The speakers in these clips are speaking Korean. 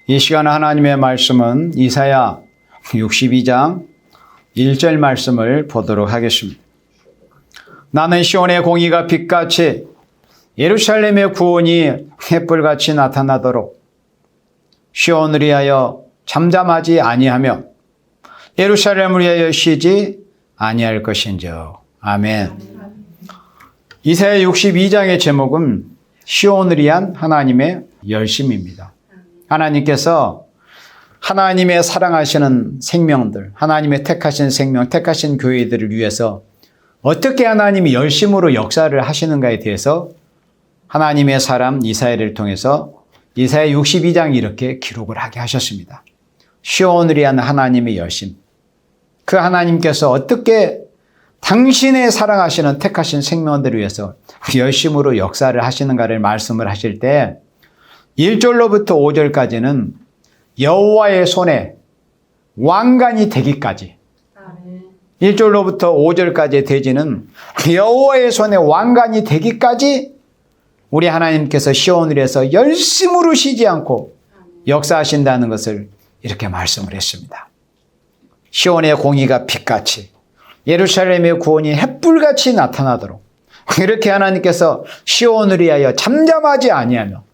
이 시간 하나님의 말씀은 이사야 62장 1절 말씀을 보도록 하겠습니다. 나는 시온의 공의가 빛같이 예루살렘의 구원이 햇불같이 나타나도록 시온을 위하여 잠잠하지 아니하며 예루살렘을 위하여 쉬지 아니할 것인즉. 아멘. 이사야 62장의 제목은 시온을 위한 하나님의 열심입니다. 하나님께서 하나님의 사랑하시는 생명들, 하나님의 택하신 생명, 택하신 교회들을 위해서 어떻게 하나님이 열심으로 역사를 하시는가에 대해서 하나님의 사람 이사야를 통해서 이사야 62장 이렇게 기록을 하게 하셨습니다. 시온을 위한 하나님의 열심. 그 하나님께서 어떻게 당신의 사랑하시는 택하신 생명들을 위해서 열심으로 역사를 하시는가를 말씀을 하실 때 1절로부터 5절까지는 여호와의 손에 왕관이 되기까지, 1절로부터 5절까지의 대지는 여호와의 손에 왕관이 되기까지 우리 하나님께서 시온을 위해서 열심으로 쉬지 않고 역사하신다는 것을 이렇게 말씀을 했습니다. 시온의 공의가 빛같이 예루살렘의 구원이 햇불같이 나타나도록 이렇게 하나님께서 시온을 위하여 잠잠하지 아니하며,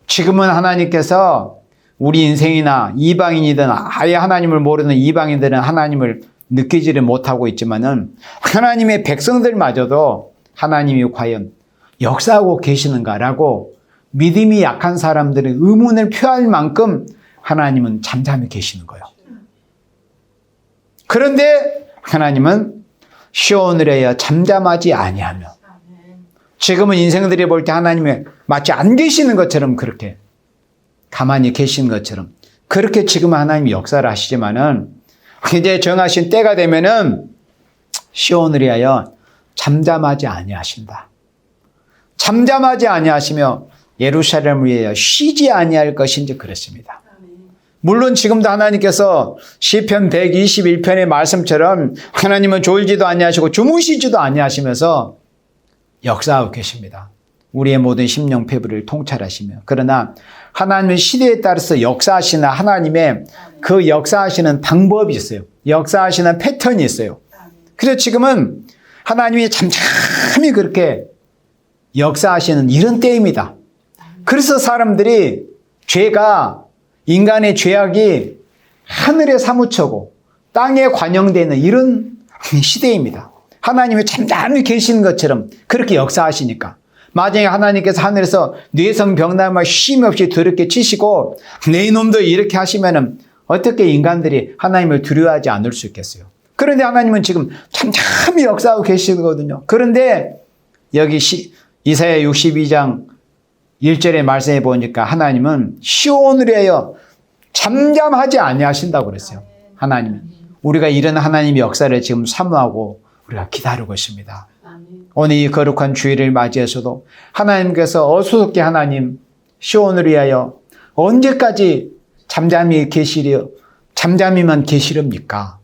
지금은 하나님께서 우리 인생이나 이방인이든 아예 하나님을 모르는 이방인들은 하나님을 느끼지를 못하고 있지만은 하나님의 백성들마저도 하나님이 과연 역사하고 계시는가라고 믿음이 약한 사람들의 의문을 표할 만큼 하나님은 잠잠히 계시는 거예요. 그런데 하나님은 시온을 위하여 잠잠하지 아니하며, 지금은 인생들이 볼 때 하나님이 마치 안 계시는 것처럼 그렇게 가만히 계신 것처럼 그렇게 지금 하나님이 역사를 하시지만은 이제 정하신 때가 되면은 시온을 위하여 잠잠하지 아니하신다. 잠잠하지 아니하시며 예루살렘을 위하여 쉬지 아니할 것인지 그랬습니다. 물론 지금도 하나님께서 시편 121편의 말씀처럼 하나님은 졸지도 아니하시고 주무시지도 아니하시면서 역사하고 계십니다. 우리의 모든 심령폐부를 통찰하시며. 그러나 하나님의 시대에 따라서 역사하시는 하나님의 그 역사하시는 방법이 있어요. 역사하시는 패턴이 있어요. 그래서 지금은 하나님이 잠잠히 그렇게 역사하시는 이런 때입니다. 그래서 사람들이 죄가, 인간의 죄악이 하늘에 사무쳐고 땅에 관영되는 이런 시대입니다. 하나님이 잠잠히 계시는 것처럼 그렇게 역사하시니까. 만약에 하나님께서 하늘에서 뇌성 병나무 쉼 없이 더럽게 치시고 내 놈도 이렇게 하시면은 어떻게 인간들이 하나님을 두려워하지 않을 수 있겠어요? 그런데 하나님은 지금 잠잠히 역사하고 계시거든요. 그런데 여기 이사야 62장 1절의 말씀에 보니까 하나님은 시온을 위하여 잠잠하지 아니하신다고 그랬어요. 하나님은. 우리가 이런 하나님의 역사를 지금 사모하고 우리가 기다리고 있습니다. 오늘 이 거룩한 주일을 맞이해서도 하나님께서 어수선하게 하나님 시온을 위하여 언제까지 잠잠히 잠잠히만 계시렵니까?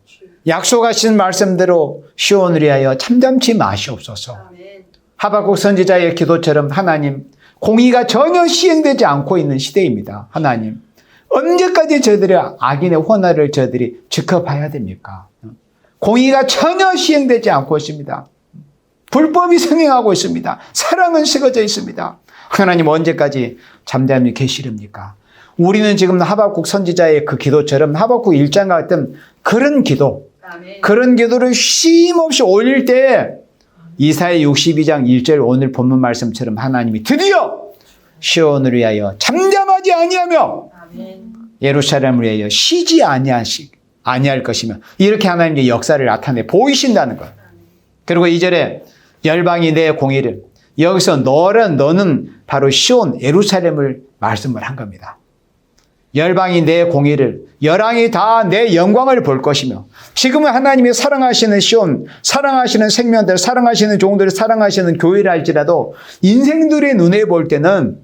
약속하신 말씀대로 시온을 위하여 잠잠치 마시옵소서. 하박국 선지자의 기도처럼 하나님 공의가 전혀 시행되지 않고 있는 시대입니다. 하나님 언제까지 저희들의 악인의 혼화를 저희들이 지켜봐야 됩니까? 공의가 전혀 시행되지 않고 있습니다. 불법이 성행하고 있습니다. 사랑은 식어져 있습니다. 하나님 언제까지 잠잠히 계시렵니까? 우리는 지금 하박국 선지자의 그 기도처럼 하박국 1장 같은 그런 기도, 그런 기도를 쉼없이 올릴 때 이사야 62장 1절 오늘 본문 말씀처럼 하나님이 드디어 시온을 위하여 잠잠하지 아니하며 예루살렘을 위하여 쉬지 아니할 것이며 이렇게 하나님의 역사를 나타내 보이신다는 거예요. 그리고 2절에 열방이 내 공의를, 여기서 너는 바로 시온 예루살렘을 말씀을 한 겁니다. 열방이 내 공의를, 열왕이 다 내 영광을 볼 것이며, 지금은 하나님이 사랑하시는 시온, 사랑하시는 생명들, 사랑하시는 종들을 사랑하시는 교회를 할지라도 인생들의 눈에 볼 때는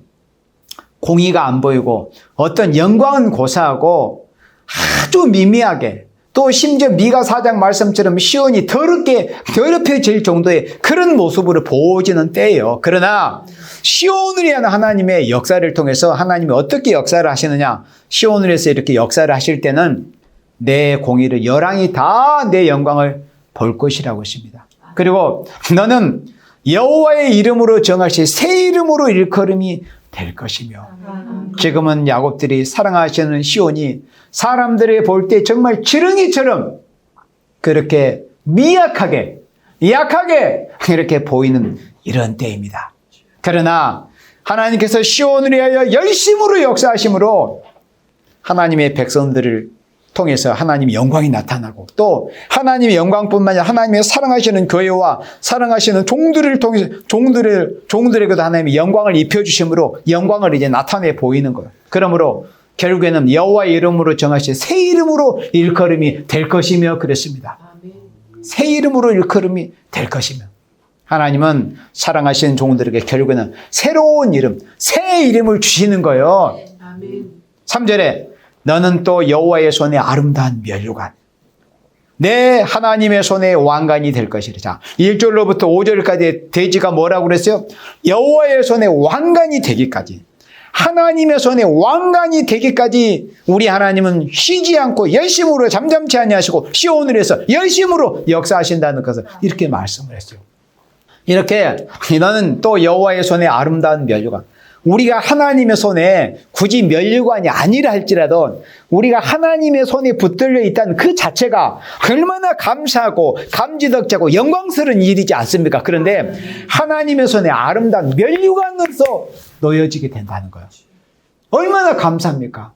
공의가 안 보이고 어떤 영광은 고사하고 아주 미미하게 또 심지어 미가 4장 말씀처럼 시온이 더럽혀질 정도의 그런 모습으로 보여지는 때예요. 그러나 시온을 위한 하나님의 역사를 통해서 하나님이 어떻게 역사를 하시느냐, 시온을 위해서 이렇게 역사를 하실 때는 내 공의를 열왕이 다 내 영광을 볼 것이라고 했습니다. 그리고 너는 여호와의 이름으로 정하실 새 이름으로 일컬음이 될 것이며, 지금은 야곱들이 사랑하시는 시온이 사람들이 볼 때 정말 지렁이처럼 그렇게 미약하게, 약하게 이렇게 보이는 이런 때입니다. 그러나 하나님께서 시온을 위하여 열심으로 역사하심으로 하나님의 백성들을 통해서 하나님의 영광이 나타나고, 또 하나님의 영광뿐만 아니라 하나님의 사랑하시는 교회와 사랑하시는 종들을 통해서 종들에게도 하나님의 영광을 입혀주심으로 영광을 이제 나타내 보이는 거예요. 그러므로 결국에는 여호와의 이름으로 정하신 새 이름으로 일컬음이 될 것이며 그랬습니다. 새 이름으로 일컬음이 될 것이며, 하나님은 사랑하시는 종들에게 결국에는 새로운 이름, 새 이름을 주시는 거예요. 3절에 너는 또 여호와의 손에 아름다운 면류관, 내 하나님의 손에 왕관이 될 것이라. 자, 1절로부터 5절까지 돼지가 뭐라고 그랬어요? 여호와의 손에 왕관이 되기까지, 하나님의 손에 왕관이 되기까지 우리 하나님은 쉬지 않고 열심으로 잠잠치 아니하시고 시온을 해서 열심으로 역사하신다는 것을 이렇게 말씀을 했어요. 이렇게 너는 또 여호와의 손에 아름다운 면류관, 우리가 하나님의 손에 굳이 면류관이 아니라 할지라도 우리가 하나님의 손에 붙들려 있다는 그 자체가 얼마나 감사하고 감지덕지하고 영광스러운 일이지 않습니까? 그런데 하나님의 손에 아름다운 면류관으로서 놓여지게 된다는 거예요. 얼마나 감사합니까?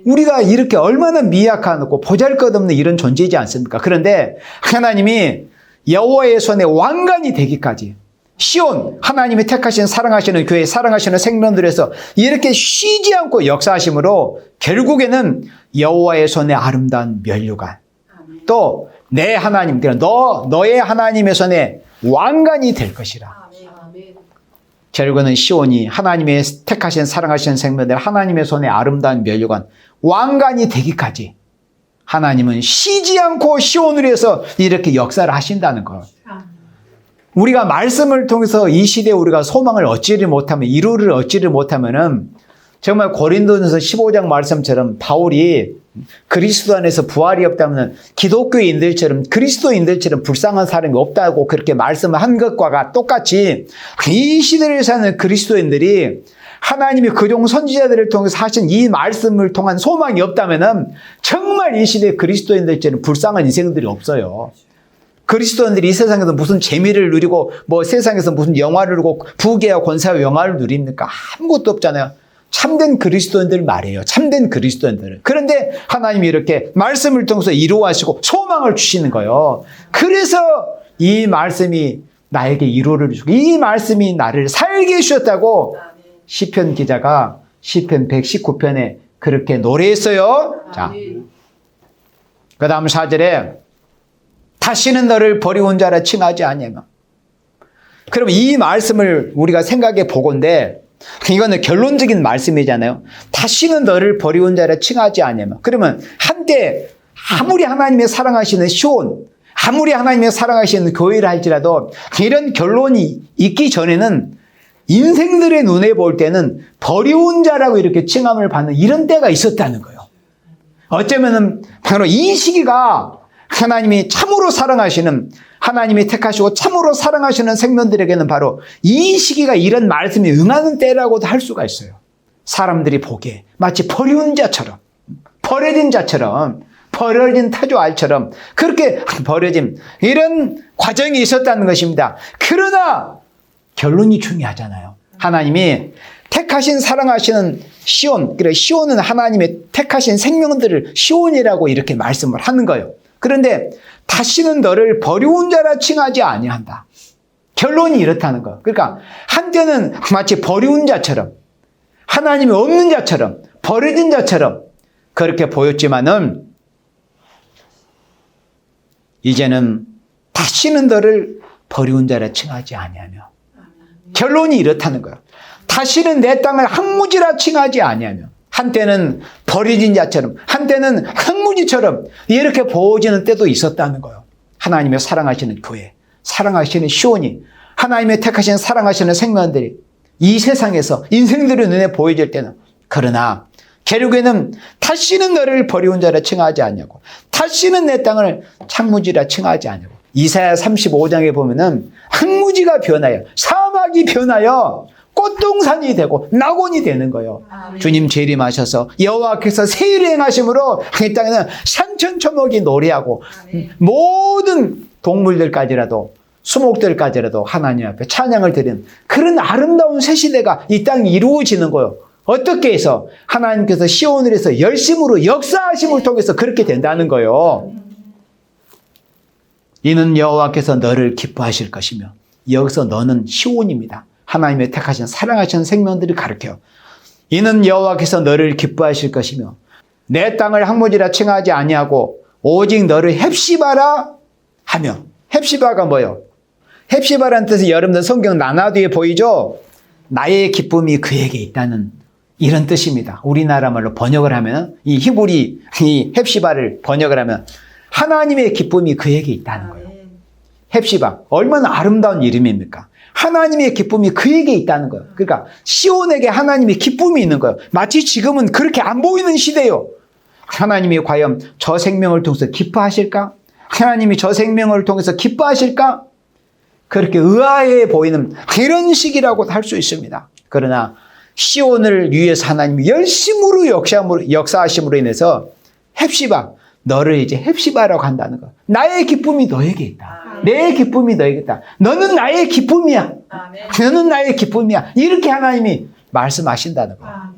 우리가 이렇게 얼마나 미약하고 보잘것없는 이런 존재이지 않습니까? 그런데 하나님이 여호와의 손에 왕관이 되기까지 시온, 하나님이 택하신 사랑하시는 교회, 사랑하시는 생명들에서 이렇게 쉬지 않고 역사하심으로 결국에는 여호와의 손에 아름다운 면류관, 또 내 하나님, 너의 하나님의 손에 왕관이 될 것이라. 결국에는 시온이 하나님의 택하신 사랑하시는 생명들, 하나님의 손에 아름다운 면류관, 왕관이 되기까지 하나님은 쉬지 않고 시온을 위해서 이렇게 역사를 하신다는 것. 우리가 말씀을 통해서 이 시대에 우리가 소망을 얻지를 못하면, 이루를 얻지를 못하면은 정말 고린도전서 15장 말씀처럼 바울이 그리스도 안에서 부활이 없다면 기독교인들처럼, 그리스도인들처럼 불쌍한 사람이 없다고 그렇게 말씀을 한 것과 똑같이 이 시대를 사는 그리스도인들이 하나님이 그종 선지자들을 통해서 하신 이 말씀을 통한 소망이 없다면은 정말 이 시대 그리스도인들처럼 불쌍한 인생들이 없어요. 그리스도인들이 이 세상에서 무슨 재미를 누리고 뭐 세상에서 무슨 영화를 누리고 부귀와 권세와 영화를 누립니까? 아무것도 없잖아요. 참된 그리스도인들 말이에요. 참된 그리스도인들은. 그런데 하나님이 이렇게 말씀을 통해서 이루어하시고 소망을 주시는 거예요. 그래서 이 말씀이 나에게 이루를 주고 이 말씀이 나를 살게 해주셨다고 시편 기자가 시편 119편에 그렇게 노래했어요. 자, 그 다음 4절에 다시는 너를 버리온 자라 칭하지 아니하며. 그럼 이 말씀을 우리가 생각해 보건대 이거는 결론적인 말씀이잖아요. 다시는 너를 버리온 자라 칭하지 아니하며. 그러면 한때 아무리 하나님의 사랑하시는 시온, 아무리 하나님의 사랑하시는 교회를 할지라도 이런 결론이 있기 전에는 인생들의 눈에 볼 때는 버리온 자라고 이렇게 칭함을 받는 이런 때가 있었다는 거예요. 어쩌면은 바로 이 시기가 하나님이 참으로 사랑하시는, 하나님이 택하시고 참으로 사랑하시는 생명들에게는 바로 이 시기가 이런 말씀이 응하는 때라고도 할 수가 있어요. 사람들이 보기에 마치 버리운 자처럼, 버려진 자처럼, 버려진 타조알처럼 그렇게 버려진 이런 과정이 있었다는 것입니다. 그러나 결론이 중요하잖아요. 하나님이 택하신 사랑하시는 시온, 그래 시온은 하나님의 택하신 생명들을 시온이라고 이렇게 말씀을 하는 거예요. 그런데 다시는 너를 버리운 자라 칭하지 아니한다. 결론이 이렇다는 거. 그러니까 한때는 마치 버리운 자처럼, 하나님이 없는 자처럼, 버려진 자처럼 그렇게 보였지만은 이제는 다시는 너를 버리운 자라 칭하지 아니하며. 결론이 이렇다는 거예요. 다시는 내 땅을 항무지라 칭하지 아니하며. 한때는 버려진 자처럼, 한때는 한때는 황무지처럼 이렇게 보여지는 때도 있었다는 거예요. 하나님의 사랑하시는 교회, 사랑하시는 시온이, 하나님의 택하신 사랑하시는 생명들이 이 세상에서 인생들의 눈에 보여질 때는, 그러나 결국에는 다시는 너를 버리온 자라 칭하지 않냐고, 다시는 내 땅을 창무지라 칭하지 않냐고. 이사야 35장에 보면은 황무지가 변하여, 사막이 변하여 꽃동산이 되고 낙원이 되는 거예요. 주님 재림하셔서 여호와께서 세일을 행하심으로 이 땅에는 산천초목이 노래하고 모든 동물들까지라도, 수목들까지라도 하나님 앞에 찬양을 드리는 그런 아름다운 새 시대가 이 땅에 이루어지는 거예요. 어떻게 해서? 하나님께서 시온을 해서 열심으로 역사하심을 통해서 그렇게 된다는 거예요. 이는 여호와께서 너를 기뻐하실 것이며, 여기서 너는 시온입니다. 하나님의 택하신 사랑하시는 생명들을 가르쳐요. 이는 여호와께서 너를 기뻐하실 것이며 내 땅을 황무지라 칭하지 아니하고 오직 너를 헵시바라 하며. 헵시바가 뭐예요? 헵시바라는 뜻은 여러분들 성경 나나두에 보이죠? 나의 기쁨이 그에게 있다는 이런 뜻입니다. 우리나라 말로 번역을 하면, 이 히브리 이 헵시바를 번역을 하면 하나님의 기쁨이 그에게 있다는 거예요. 헵시바, 얼마나 아름다운 이름입니까? 하나님의 기쁨이 그에게 있다는 거예요. 그러니까 시온에게 하나님의 기쁨이 있는 거예요. 마치 지금은 그렇게 안 보이는 시대예요. 하나님이 과연 저 생명을 통해서 기뻐하실까? 하나님이 저 생명을 통해서 기뻐하실까? 그렇게 의아해 보이는 이런 시기라고 할 수 있습니다. 그러나 시온을 위해서 하나님이 열심으로 역사하심으로 인해서 헵시바, 너를 이제 헵시바라고 한다는 거야. 나의 기쁨이 너에게 있다. 내 기쁨이 너에게 있다. 너는 나의 기쁨이야. 너는 나의 기쁨이야. 이렇게 하나님이 말씀하신다는 거야.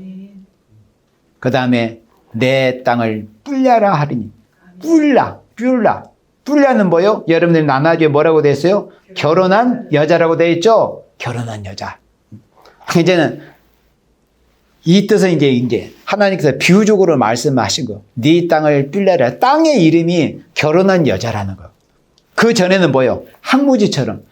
그 다음에 내 땅을 뿔ля라 하리니. 뿔라는 뭐요? 여러분들 나나주에 뭐라고 되어 있어요? 결혼한 여자라고 되어 있죠? 결혼한 여자. 이제는 이 뜻은 이제 하나님께서 비유적으로 말씀하신 거. 네 땅을 뿔ля라. 땅의 이름이 결혼한 여자라는 거. 그 전에는 뭐예요? 황무지처럼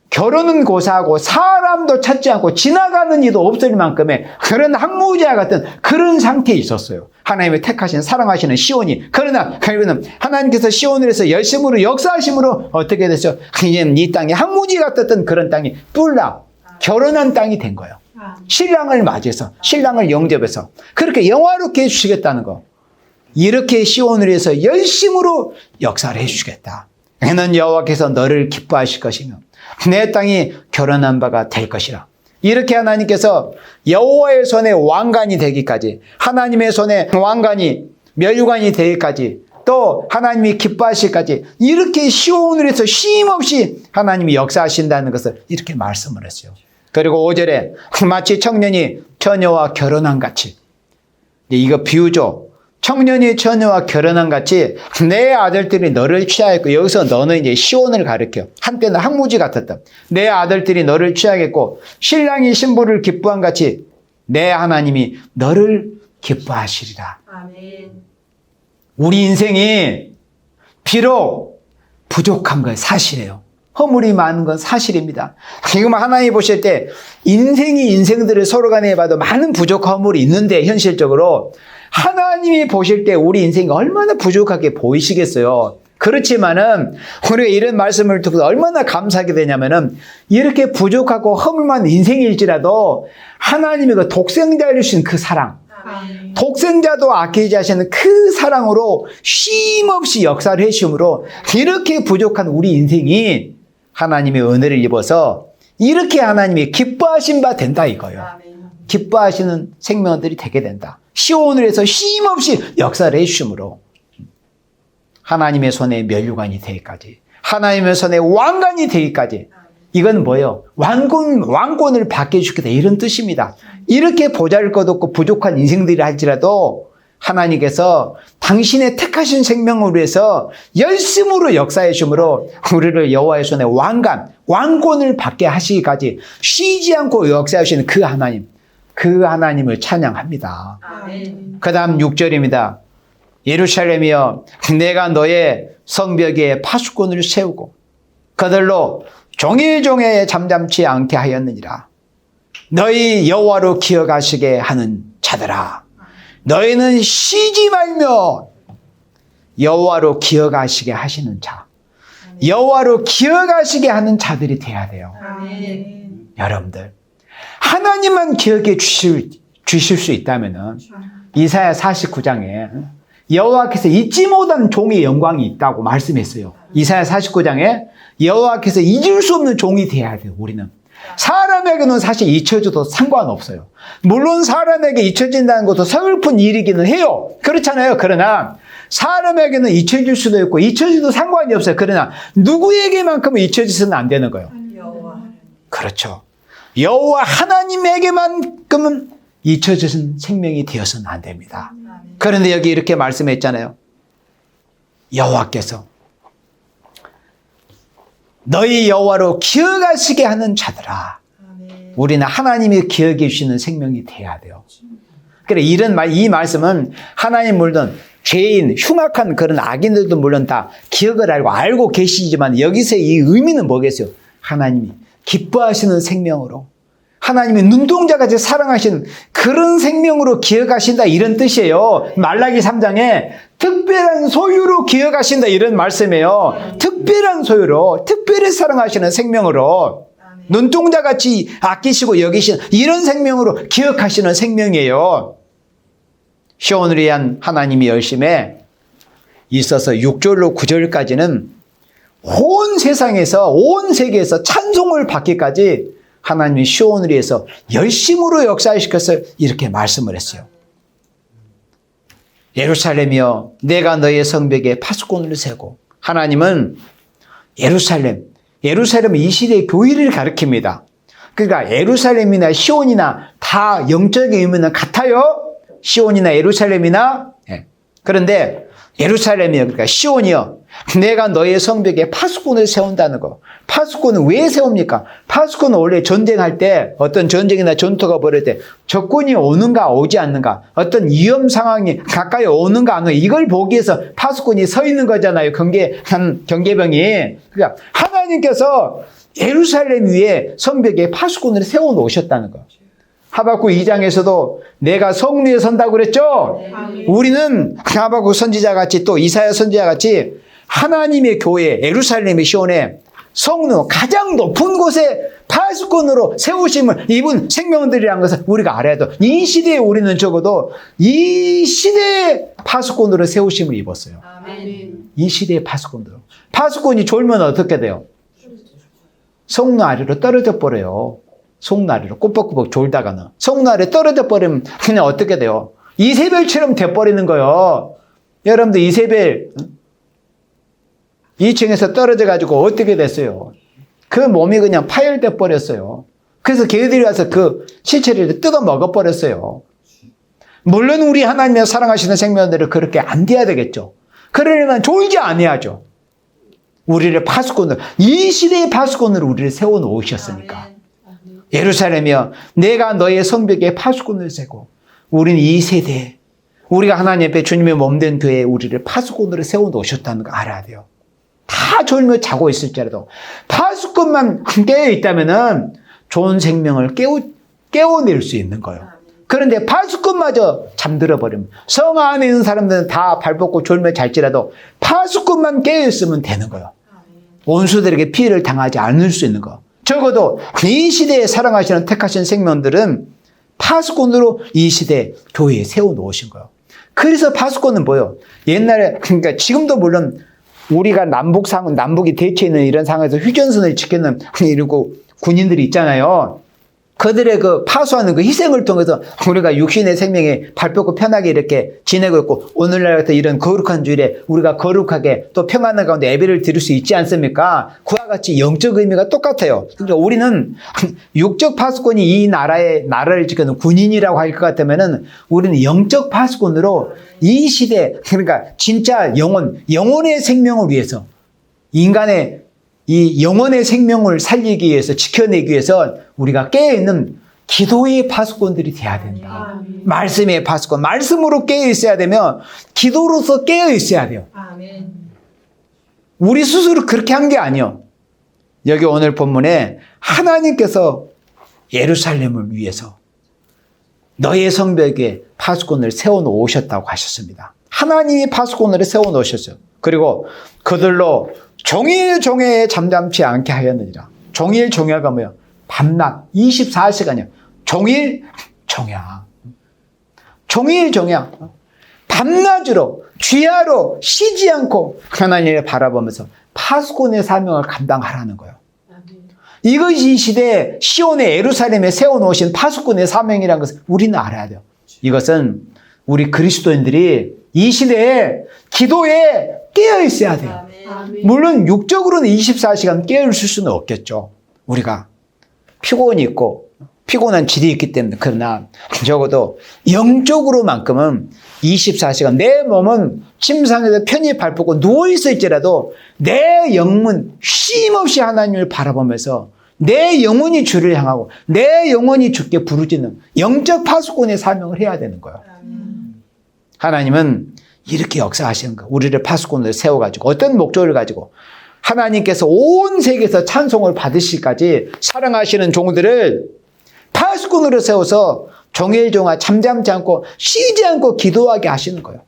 결혼은 고사하고 사람도 찾지 않고 지나가는 이도 없을 만큼의 그런 황무지와 같은 그런 상태에 있었어요. 하나님의 택하신 사랑하시는 시온이. 그러나 결국은 하나님께서 시온을 해서 열심으로 역사하심으로 어떻게 됐죠? 이제 이 땅이 황무지 같았던 그런 땅이 뿔라, 결혼한 땅이 된 거예요. 신랑을 맞이해서, 신랑을 영접해서 그렇게 영화롭게 해주시겠다는 거. 이렇게 시온을 해서 열심으로 역사를 해주시겠다. 너는 여호와께서 너를 기뻐하실 것이며 내 땅이 결혼한 바가 될 것이라. 이렇게 하나님께서 여호와의 손에 왕관이 되기까지, 하나님의 손에 왕관이 면류관이 되기까지, 또 하나님이 기뻐하실까지 이렇게 시온을 해서 쉼없이 하나님이 역사하신다는 것을 이렇게 말씀을 했어요. 그리고 5절에 마치 청년이 처녀와 결혼한 같이, 이거 비유죠. 청년이 처녀와 결혼한 같이 내 아들들이 너를 취하겠고, 여기서 너는 이제 시온을 가리켜. 한때는 황무지 같았다. 내 아들들이 너를 취하겠고 신랑이 신부를 기뻐한 같이 내 하나님이 너를 기뻐하시리라. 아멘. 우리 인생이 비록 부족한 건 사실이에요. 허물이 많은 건 사실입니다. 지금 하나님이 보실 때 인생들을 서로 간에 봐도 많은 부족한 허물이 있는데, 현실적으로 하나님이 보실 때 우리 인생이 얼마나 부족하게 보이시겠어요. 그렇지만은 우리가 이런 말씀을 듣고 얼마나 감사하게 되냐면은, 이렇게 부족하고 허물만 인생일지라도 하나님이 그 독생자를 주신 그 사랑, 독생자도 아끼지 않으시는 그 사랑으로 쉼없이 역사를 해주심으로 이렇게 부족한 우리 인생이 하나님의 은혜를 입어서 이렇게 하나님이 기뻐하신 바 된다 이거예요. 기뻐하시는 생명들이 되게 된다. 시온을 해서 쉼없이 역사를 해주심으로 하나님의 손에 면류관이 되기까지, 하나님의 손에 왕관이 되기까지. 이건 뭐예요? 왕권을 받게 해주겠다, 이런 뜻입니다. 이렇게 보잘것없고 부족한 인생들이 할지라도 하나님께서 당신의 택하신 생명을 위해서 열심으로 역사해 주므로 우리를 여호와의 손에 왕권을 받게 하시기까지 쉬지 않고 역사하시는 그 하나님, 그 하나님을 찬양합니다. 그 다음 6절입니다. 예루살렘이여, 내가 너의 성벽에 파수꾼을 세우고 그들로 종일종일 잠잠치 않게 하였느니라. 너희 여호와로 기억하시게 하는 자들아. 너희는 쉬지 말며 여호와로 기어가시게 하시는 자, 여호와로 기어가시게 하는 자들이 돼야 돼요. 아멘. 여러분들, 하나님만 기억해 주실 수 있다면은 이사야 49장에 여호와께서 잊지 못한 종의 영광이 있다고 말씀했어요. 이사야 49장에 여호와께서 잊을 수 없는 종이 돼야 돼요. 우리는 사람에게는 사실 잊혀져도 상관없어요. 물론 사람에게 잊혀진다는 것도 서글픈 일이기는 해요. 그렇잖아요. 그러나 사람에게는 잊혀질 수도 있고 잊혀져도 상관이 없어요. 그러나 누구에게만큼은 잊혀져서는 안 되는 거예요. 여호와. 그렇죠. 여호와 하나님에게만큼은 잊혀진 생명이 되어서는 안 됩니다. 그런데 여기 이렇게 말씀했잖아요. 여호와께서 너희 여호와로 기어가시게 하는 자들아. 아멘. 우리는 하나님이 기억해 주시는 생명이 돼야 돼요. 그래, 이 말씀은 하나님 물론 죄인, 흉악한 그런 악인들도 물론 다 기억을 알고 계시지만 여기서 이 의미는 뭐겠어요? 하나님이 기뻐하시는 생명으로, 하나님이 눈동자같이 사랑하시는 그런 생명으로 기억하신다, 이런 뜻이에요. 말라기 3장에 특별한 소유로 기억하신다, 이런 말씀이에요. 특별한 소유로, 특별히 사랑하시는 생명으로, 눈동자같이 아끼시고 여기시는 이런 생명으로 기억하시는 생명이에요. 시온을 위한 하나님의 열심에 있어서 6절로 9절까지는 온 세상에서, 온 세계에서 찬송을 받기까지 하나님이 시온을 위해서 열심으로 역사시켜서 이렇게 말씀을 했어요. 예루살렘이여, 내가 너의 성벽에 파수꾼을 세고. 하나님은 예루살렘은 이 시대의 교회를 가리킵니다. 그러니까 예루살렘이나 시온이나 다 영적인 의미는 같아요. 시온이나 예루살렘이나. 그런데 예루살렘이요, 그러니까 시온이요, 내가 너의 성벽에 파수꾼을 세운다는 거. 파수꾼은 왜 세웁니까? 파수꾼은 원래 전쟁할 때, 어떤 전쟁이나 전투가 벌어질 때 적군이 오는가 오지 않는가, 어떤 위험 상황이 가까이 오는가 안 오는가, 이걸 보기 위해서 파수꾼이 서 있는 거잖아요. 경계병이. 그러니까 하나님께서 예루살렘 위에 성벽에 파수꾼을 세워 놓으셨다는 거. 하박국 2장에서도 내가 성루에 선다고 그랬죠? 네. 우리는 하박국 선지자같이 또 이사야 선지자같이 하나님의 교회, 예루살렘의 시온에 성루, 가장 높은 곳에 파수꾼으로 세우심을 입은 생명들이라는 것을 우리가 알아야 돼. 이 시대에 우리는 적어도 이 시대에 파수꾼으로 세우심을 입었어요. 아멘. 이 시대의 파수꾼으로. 파수꾼이 졸면 어떻게 돼요? 성루 아래로 떨어져 버려요. 성루 아래로 꼬박꼬박 졸다가는 성루 아래 떨어져 버리면 그냥 어떻게 돼요? 이세벨처럼 돼버리는 거예요. 여러분들 이세벨 2층에서 떨어져 가지고 어떻게 됐어요? 그 몸이 그냥 파열돼 버렸어요. 그래서 걔들이 와서 그 시체를 뜯어 먹어 버렸어요. 물론 우리 하나님의 사랑하시는 생명들을 그렇게 안 돼야 되겠죠. 그러려면 졸지 아니하죠. 우리를 파수꾼으로, 이 시대의 파수꾼으로 우리를 세워 놓으셨으니까. 예루살렘이여, 내가 너의 성벽에 파수꾼을 세고. 우리는 이 세대에, 우리가 하나님 앞에 주님의 몸된 교회에 우리를 파수꾼으로 세워 놓으셨다는 거 알아야 돼요. 다 졸며 자고 있을지라도 파수꾼만 깨어 있다면은 좋은 생명을 깨워낼 수 있는 거예요. 그런데 파수꾼마저 잠들어 버리면, 성 안에 있는 사람들은 다 발벗고 졸며 잘지라도 파수꾼만 깨어 있으면 되는 거예요. 원수들에게 피해를 당하지 않을 수 있는 거. 적어도 이 시대에 사랑하시는 택하신 생명들은 파수꾼으로 이 시대 교회에 세워 놓으신 거예요. 그래서 파수꾼은 뭐예요? 옛날에, 그러니까 지금도 물론 우리가 남북이 대치해 있는 이런 상황에서 휴전선을 지키는 이러고 군인들이 있잖아요. 그들의 그 파수하는 그 희생을 통해서 우리가 육신의 생명에 발벗고 편하게 이렇게 지내고 있고, 오늘날 같은 이런 거룩한 주일에 우리가 거룩하게 또 평안한 가운데 예배를 드릴 수 있지 않습니까? 그와 같이 영적 의미가 똑같아요. 그러니까 우리는 육적 파수꾼이 이 나라를 지키는 군인이라고 할 것 같으면은 우리는 영적 파수꾼으로 이 시대, 그러니까 진짜 영혼의 생명을 위해서, 인간의 이 영혼의 생명을 살리기 위해서, 지켜내기 위해서 우리가 깨어있는 기도의 파수꾼들이 돼야 된다. 아멘. 말씀의 파수꾼, 말씀으로 깨어있어야 되면 기도로서 깨어있어야 돼요. 아멘. 우리 스스로 그렇게 한 게 아니요. 여기 오늘 본문에 하나님께서 예루살렘을 위해서 너의 성벽에 파수꾼을 세워놓으셨다고 하셨습니다. 하나님이 파수꾼을 세워놓으셨어요. 그리고 그들로 종일 종일 잠잠치 않게 하였느니라. 종일 종야가 뭐야? 밤낮 24시간이야. 종일 종야. 종일 종야. 밤낮으로 주야로 쉬지 않고 하나님을 바라보면서 파수꾼의 사명을 감당하라는 거예요. 이것이 이 시대에 시온의 예루살렘에 세워놓으신 파수꾼의 사명이라는 것을 우리는 알아야 돼요. 이것은 우리 그리스도인들이 이 시대에 기도에 깨어 있어야 돼요. 물론 육적으로는 24시간 깨어 있을 수는 없겠죠. 우리가 피곤이 있고 피곤한 질이 있기 때문에. 그러나 적어도 영적으로만큼은 24시간 내 몸은 침상에서 편히 발뻗고 누워있을지라도 내 영문 쉼없이 하나님을 바라보면서 내 영혼이 주를 향하고 내 영혼이 주께 부르짖는 영적 파수꾼의 사명을 해야 되는 거예요. 하나님은 이렇게 역사하시는 거예요. 우리를 파수꾼으로 세워가지고 어떤 목적을 가지고 하나님께서 온 세계에서 찬송을 받으실까지 사랑하시는 종들을 파수꾼으로 세워서 종일종일 잠잠지 않고 쉬지 않고 기도하게 하시는 거예요.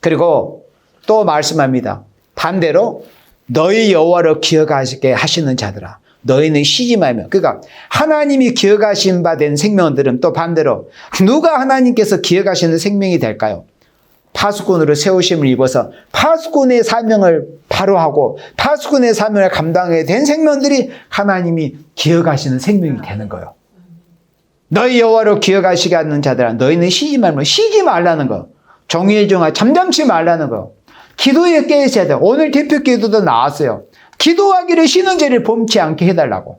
그리고 또 말씀합니다. 반대로 너희 여호와를 기억하시게 하시는 자들아 너희는 쉬지 말며. 그러니까 하나님이 기억하신 바 된 생명들은 또 반대로 누가 하나님께서 기억하시는 생명이 될까요? 파수꾼으로 세우심을 입어서 파수꾼의 사명을 바로 하고 파수꾼의 사명을 감당하게 된 생명들이 하나님이 기억하시는 생명이 되는 거예요. 너희 여호와를 기억하시게 하는 자들아 너희는 쉬지 말며. 쉬지 말라는 거. 종일종일 잠잠치 말라는 거. 기도에 깨 있어야 돼요. 오늘 대표 기도도 나왔어요. 기도하기를 쉬는 죄를 범치 않게 해달라고.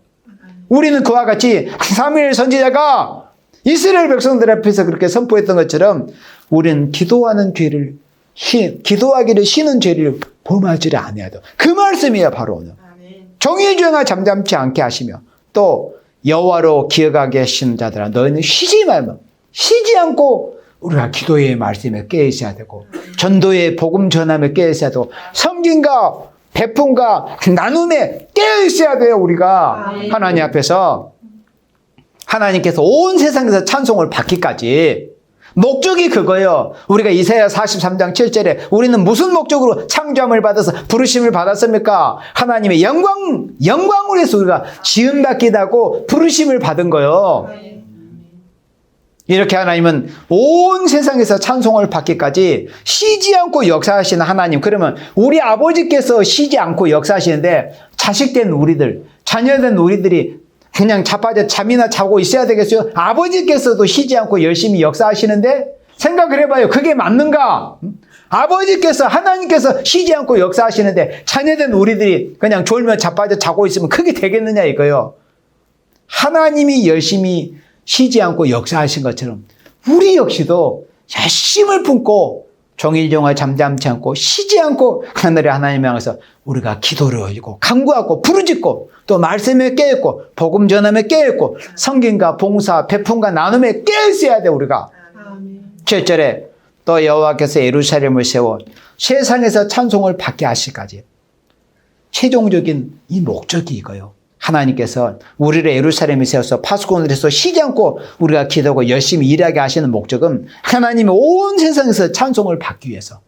우리는 그와 같이 사무엘 선지자가 이스라엘 백성들 앞에서 그렇게 선포했던 것처럼 우리는 기도하기를 쉬는 죄를 범하지를 않아야 돼요. 그 말씀이에요. 바로 오늘. 종일종일 잠잠치 않게 하시며 또 여호와로 기억하게 하시는 자들아 너희는 쉬지 말며. 쉬지 않고 우리가 기도의 말씀에 깨어 있어야 되고 전도의 복음 전함에 깨어 있어야 되고 섬김과 베품과 나눔에 깨어 있어야 돼요. 우리가 하나님 앞에서 하나님께서 온 세상에서 찬송을 받기까지 목적이 그거예요. 우리가 이사야 43장 7절에 우리는 무슨 목적으로 창조함을 받아서 부르심을 받았습니까? 하나님의 영광을 위해서 우리가 지음받기다고 부르심을 받은 거예요. 이렇게 하나님은 온 세상에서 찬송을 받기까지 쉬지 않고 역사하시는 하나님. 그러면 우리 아버지께서 쉬지 않고 역사하시는데 자식된 우리들, 자녀된 우리들이 그냥 자빠져 잠이나 자고 있어야 되겠어요? 아버지께서도 쉬지 않고 열심히 역사하시는데 생각을 해봐요. 그게 맞는가? 아버지께서 하나님께서 쉬지 않고 역사하시는데 자녀된 우리들이 그냥 졸면 자빠져 자고 있으면 그게 되겠느냐 이거요. 하나님이 열심히 쉬지 않고 역사하신 것처럼 우리 역시도 열심을 품고 종일종일 잠잠치 않고 쉬지 않고 하늘의 하나님 향해서 우리가 기도를 올리고 간구하고 부르짖고 또 말씀에 깨있고 복음 전함에 깨있고 성김과 봉사 베품과 나눔에 깨있어야 돼. 우리가 7절에 또 여호와께서 예루살렘을 세워 세상에서 찬송을 받게 하시기까지 최종적인 이 목적이 이거예요. 하나님께서 우리를 예루살렘에 세워서 파수꾼을 해서 쉬지 않고 우리가 기도하고 열심히 일하게 하시는 목적은 하나님의 온 세상에서 찬송을 받기 위해서.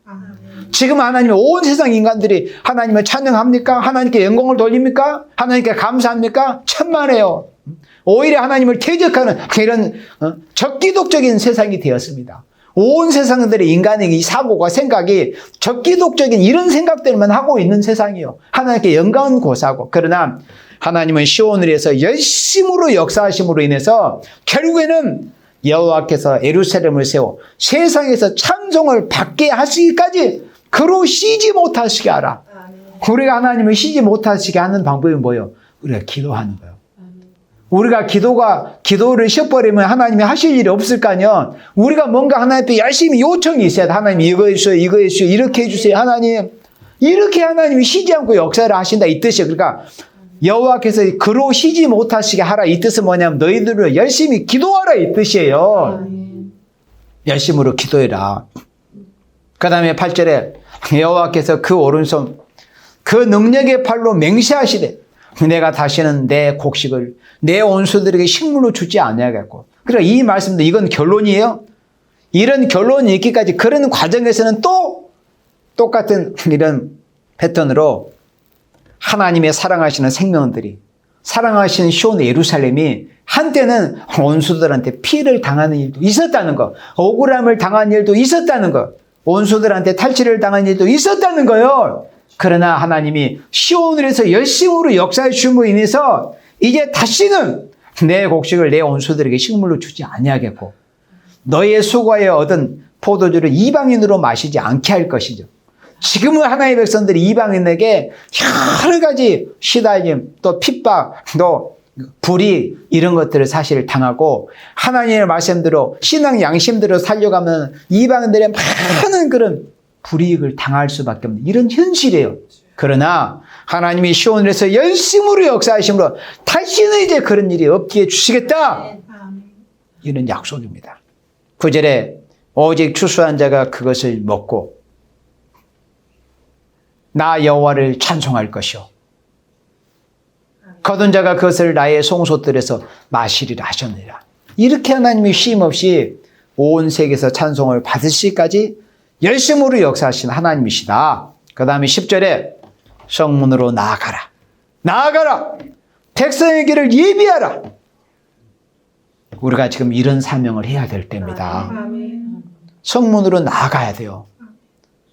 지금 하나님의 온 세상 인간들이 하나님을 찬양합니까? 하나님께 영광을 돌립니까? 하나님께 감사합니까? 천만에요. 오히려 하나님을 대적하는 이런 적기독적인 세상이 되었습니다. 온 세상들의 인간의 이 사고가 생각이 적기독적인 이런 생각들만 하고 있는 세상이에요. 하나님께 영광은 고사하고. 그러나 하나님은 시온을 위해서 열심으로 역사하심으로 인해서 결국에는 여호와께서 예루살렘을 세워 세상에서 찬송을 받게 하시기까지 그로 쉬지 못하시게 하라. 우리가 하나님을 쉬지 못하시게 하는 방법이 뭐예요? 우리가 기도하는 거예요. 우리가 기도를 쉬어버리면 하나님이 하실 일이 없을 거 아니에요. 우리가 뭔가 하나님 앞에 열심히 요청이 있어야 돼. 하나님 이거 해주세요. 이거 해주세요. 이렇게 해주세요. 하나님. 이렇게 하나님이 쉬지 않고 역사를 하신다 이 뜻이에요. 그러니까 여호와께서 그로 쉬지 못하시게 하라 이 뜻은 뭐냐면 너희들을 열심히 기도하라 이 뜻이에요. 열심으로 기도해라. 그 다음에 8절에 여호와께서 그 오른손 그 능력의 팔로 맹세하시되 내가 다시는 내 곡식을 내 온수들에게 식물로 주지 아니하겠고 그러니까 이 말씀도 이건 결론이에요. 이런 결론이 있기까지 그런 과정에서는 또 똑같은 이런 패턴으로 하나님의 사랑하시는 생명들이, 사랑하시는 시온 예루살렘이 한때는 원수들한테 피해를 당하는 일도 있었다는 거, 억울함을 당한 일도 있었다는 거, 원수들한테 탈취를 당한 일도 있었다는 거요. 그러나 하나님이 시온을 해서 열심으로 역사해 주심으로 인해서 이제 다시는 내 곡식을 내 원수들에게 식물로 주지 아니하겠고 너의 수고하여 얻은 포도주를 이방인으로 마시지 않게 할 것이죠. 지금은 하나님의 백성들이 이방인에게 여러 가지 시달림, 또 핍박, 또 불이 이런 것들을 사실 당하고 하나님의 말씀대로 신앙 양심대로 살려가면 이방인들의 많은 그런 불이익을 당할 수밖에 없는 이런 현실이에요. 그러나 하나님이 시온을 해서 열심으로 역사하심으로 다시는 이제 그런 일이 없게 해주시겠다. 이런 약속입니다. 9절에 오직 추수한 자가 그것을 먹고 나 여호와를 찬송할 것이요 거둔 자가 그것을 나의 송소들에서 마시리라 하셨느니라. 이렇게 하나님이 쉼없이 온 세계에서 찬송을 받으시기까지 열심으로 역사하신 하나님이시다. 그 다음에 10절에 성문으로 나아가라. 나아가라. 백성의 길을 예비하라. 우리가 지금 이런 사명을 해야 될 때입니다. 성문으로 나아가야 돼요.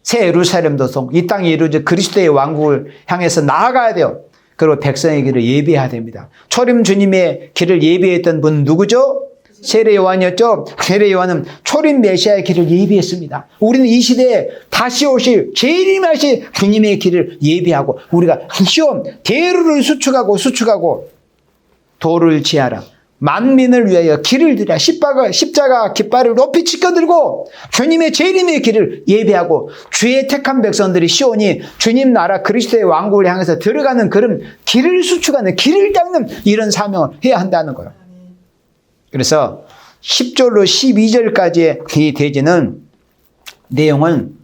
새 예루살렘도 이 땅에 이루어져 그리스도의 왕국을 향해서 나아가야 돼요. 그리고 백성의 길을 예비해야 됩니다. 초림 주님의 길을 예비했던 분 누구죠? 세례 요한이었죠. 세례 요한은 초림 메시아의 길을 예비했습니다. 우리는 이 시대에 다시 오실 재림하실 주님의 길을 예비하고 우리가 시온 대루를 수축하고 도를 지하라. 만민을 위하여 길을 들여 십자가 깃발을 높이 지켜들고 주님의 재림의 길을 예배하고 주의 택한 백성들이 시온이 주님 나라 그리스도의 왕국을 향해서 들어가는 그런 길을 수축하는 길을 닦는 이런 사명을 해야 한다는 거예요. 그래서 10절로 12절까지의 이 대지는 내용은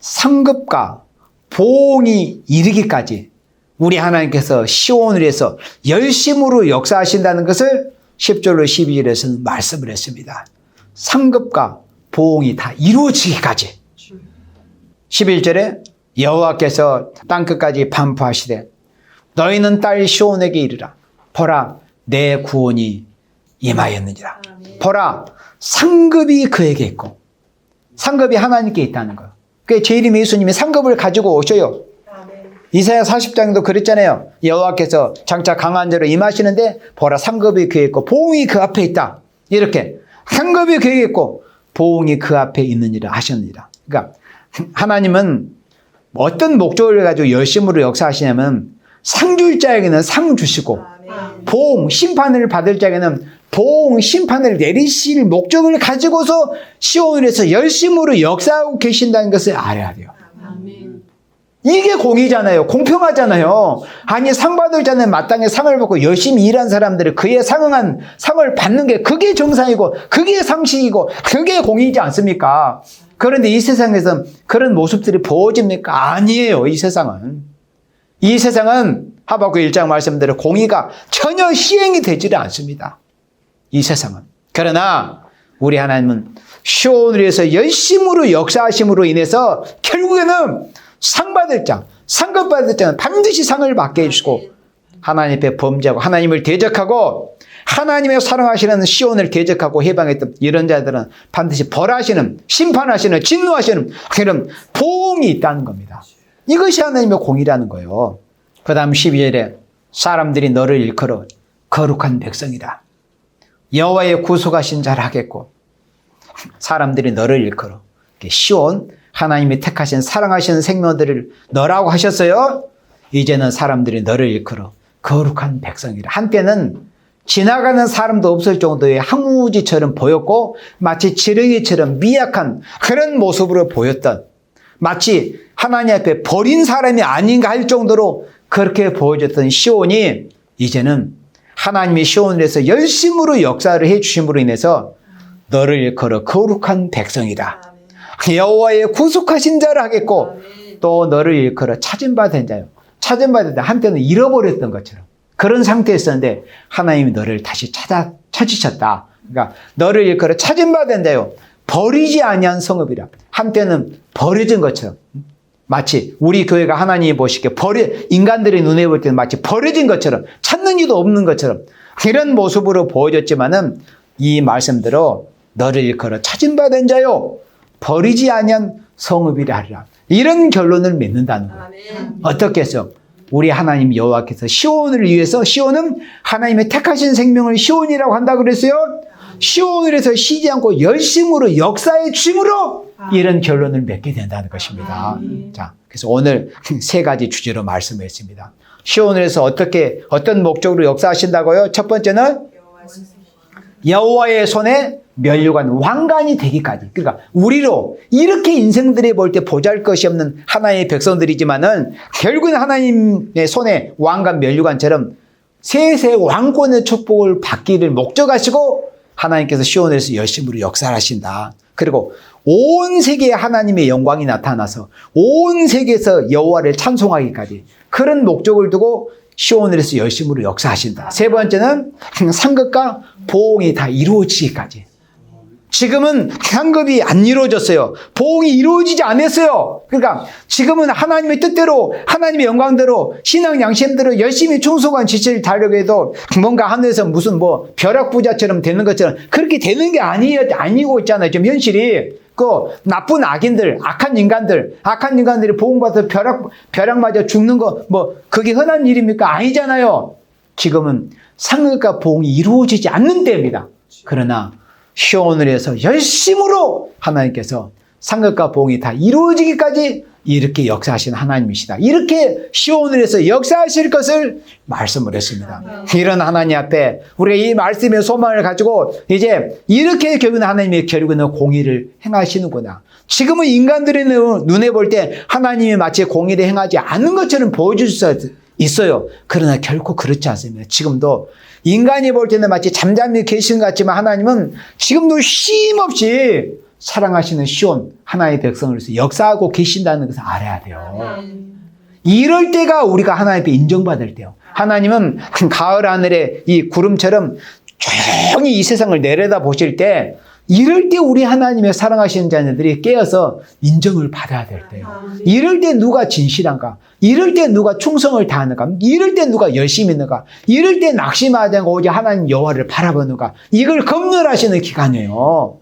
상급과 보응이 이르기까지 우리 하나님께서 시온을 해서 열심으로 역사하신다는 것을 10절로 12절에서는 말씀을 했습니다. 상급과 보응이 다 이루어지기까지. 11절에 여호와께서 땅끝까지 반포하시되 너희는 딸 시온에게 이르라. 보라 내 구원이 임하였느니라. 보라 상급이 그에게 있고 상급이 하나님께 있다는 거예요. 그게 제1임 예수님이 상급을 가지고 오셔요. 이사야 40장도 그랬잖아요. 여호와께서 장차 강한 자로 임하시는데 보라 상급이 그에 있고 보응이 그 앞에 있다. 이렇게 상급이 그에 있고 보응이 그 앞에 있느니라 하셨느니라. 그러니까 하나님은 어떤 목적을 가지고 열심으로 역사하시냐면 상 줄 자에게는 상 주시고 보응 심판을 받을 자에게는 보응 심판을 내리실 목적을 가지고서 시온을 해서 열심으로 역사하고 계신다는 것을 알아야 돼요. 이게 공의잖아요. 공평하잖아요. 아니 상 받을 자는 마땅히 상을 받고 열심히 일한 사람들이 그에 상응한 상을 받는 게 그게 정상이고 그게 상식이고 그게 공의지 않습니까? 그런데 이 세상에서 그런 모습들이 보여집니까? 아니에요. 이 세상은 하박국 1장 말씀대로 공의가 전혀 시행이 되지를 않습니다. 이 세상은. 그러나 우리 하나님은 시온을 위해서 열심으로 역사하심으로 인해서 결국에는 상 받을 자, 상급 받을 자는 반드시 상을 받게 해주시고 하나님 앞에 범죄하고 하나님을 대적하고 하나님의 사랑하시는 시온을 대적하고 해방했던 이런 자들은 반드시 벌하시는 심판하시는 진노하시는 그런 보응이 있다는 겁니다. 이것이 하나님의 공의라는 거예요. 그 다음 12절에 사람들이 너를 일컬어 거룩한 백성이라 여호와의 구속하신 자라 하겠고 사람들이 너를 일컬어 시온 하나님이 택하신 사랑하시는 생명들을 너라고 하셨어요. 이제는 사람들이 너를 일컬어 거룩한 백성이라. 한때는 지나가는 사람도 없을 정도의 항우지처럼 보였고 마치 지렁이처럼 미약한 그런 모습으로 보였던 마치 하나님 앞에 버린 사람이 아닌가 할 정도로 그렇게 보여졌던 시온이 이제는 하나님이 시온을 해서 열심으로 역사를 해주심으로 인해서 너를 일컬어 거룩한 백성이다. 여호와의 구속하신 자를 하겠고 또 너를 일컬어 찾은받은 자요. 찾은받은 자 한때는 잃어버렸던 것처럼 그런 상태였었는데 하나님이 너를 다시 찾으셨다. 그러니까 너를 일컬어 찾은 바 된다요. 버리지 아니한 성읍이라. 한때는 버려진 것처럼. 마치 우리 교회가 하나님이 보시기에 인간들의 눈에 볼 때는 마치 버려진 것처럼 찾는 이도 없는 것처럼 이런 모습으로 보여졌지만은 이 말씀대로 너를 일컬어 찾은 바 된 자요. 버리지 아니한 성읍이라 하리라. 이런 결론을 맺는다는 거예요. 어떻게 해서? 우리 하나님 여호와께서 시온을 위해서, 시온은 하나님의 택하신 생명을 시온이라고 한다고 그랬어요. 시온을 해서 쉬지 않고 열심으로 역사의 주임으로 이런 결론을 맺게 된다는 것입니다. 자, 그래서 오늘 세 가지 주제로 말씀했습니다. 시온을 해서 어떤 목적으로 역사하신다고요? 첫 번째는 여호와의 손에 면류관 왕관이 되기까지. 그러니까 우리로 이렇게 인생들이 볼 때 보잘것이 없는 하나님의 백성들이지만은 결국은 하나님의 손에 왕관 면류관처럼 세세 왕권의 축복을 받기를 목적하시고 하나님께서 시온에서 열심으로 역사하신다. 그리고 온 세계에 하나님의 영광이 나타나서 온 세계에서 여호와를 찬송하기까지 그런 목적을 두고 시온에서 열심으로 역사하신다. 세 번째는 상급과 보응이 다 이루어지기까지. 지금은 상급이 안 이루어졌어요. 보응이 이루어지지 않았어요. 그러니까 지금은 하나님의 뜻대로 하나님의 영광대로 신앙 양심대로 열심히 충성한 지체를 다려고 해도 뭔가 하늘에서 무슨 뭐 벼락부자처럼 되는 것처럼 그렇게 되는 게 아니고 있잖아요. 지금 현실이. 그 나쁜 악인들, 악한 인간들이 보응받아서 벼락 맞아 죽는 거 뭐 그게 흔한 일입니까? 아니잖아요. 지금은 상급과 보응이 이루어지지 않는 때입니다. 그러나 시온을 해서 열심으로 하나님께서 상급과 보응이 다 이루어지기까지 이렇게 역사하신 하나님이시다. 이렇게 시온을 해서 역사하실 것을 말씀을 했습니다. 이런 하나님 앞에 우리가 이 말씀의 소망을 가지고 이제 이렇게 결국은 하나님이 결국은 공의를 행하시는구나. 지금은 인간들의 눈에 볼 때 하나님이 마치 공의를 행하지 않는 것처럼 보여줄 수 있어요. 그러나 결코 그렇지 않습니다. 지금도 인간이 볼 때는 마치 잠잠히 계신 것 같지만 하나님은 지금도 쉼없이 사랑하시는 시온 하나님의 백성을 위해서 역사하고 계신다는 것을 알아야 돼요. 이럴 때가 우리가 하나님 앞에 인정받을 때요. 하나님은 가을 하늘에 이 구름처럼 조용히 이 세상을 내려다 보실 때 이럴 때 우리 하나님의 사랑하시는 자녀들이 깨어서 인정을 받아야 될 때요. 이럴 때 누가 진실한가? 이럴 때 누가 충성을 다하는가? 이럴 때 누가 열심히 있는가? 이럴 때 낙심하지 않고 오직 하나님 여호와를 바라보는가? 이걸 검열하시는 기간이에요.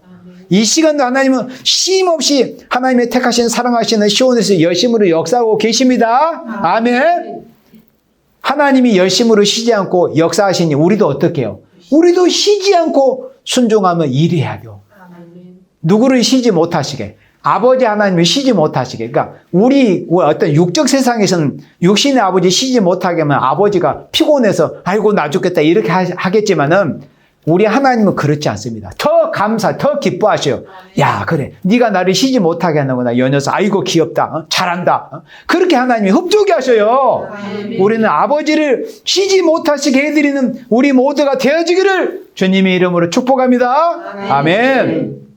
이 시간도 하나님은 쉼없이 하나님의 택하신 사랑하시는 시온에서 열심으로 역사하고 계십니다. 아멘. 하나님이 열심으로 쉬지 않고 역사하시니 우리도 어떻게 해요? 우리도 쉬지 않고 순종하면 일해야 돼요. 누구를 쉬지 못하시게? 아버지 하나님이 쉬지 못하시게. 그러니까 우리 어떤 육적 세상에서는 육신의 아버지 쉬지 못하게 하면 아버지가 피곤해서 아이고 나 죽겠다 이렇게 하겠지만은 우리 하나님은 그렇지 않습니다. 더 기뻐하셔요. 야, 그래. 네가 나를 쉬지 못하게 하는구나. 여 녀석. 아이고, 귀엽다. 잘한다. 그렇게 하나님이 흡족해 하셔요. 우리는 아버지를 쉬지 못하시게 해드리는 우리 모두가 되어지기를 주님의 이름으로 축복합니다. 아멘.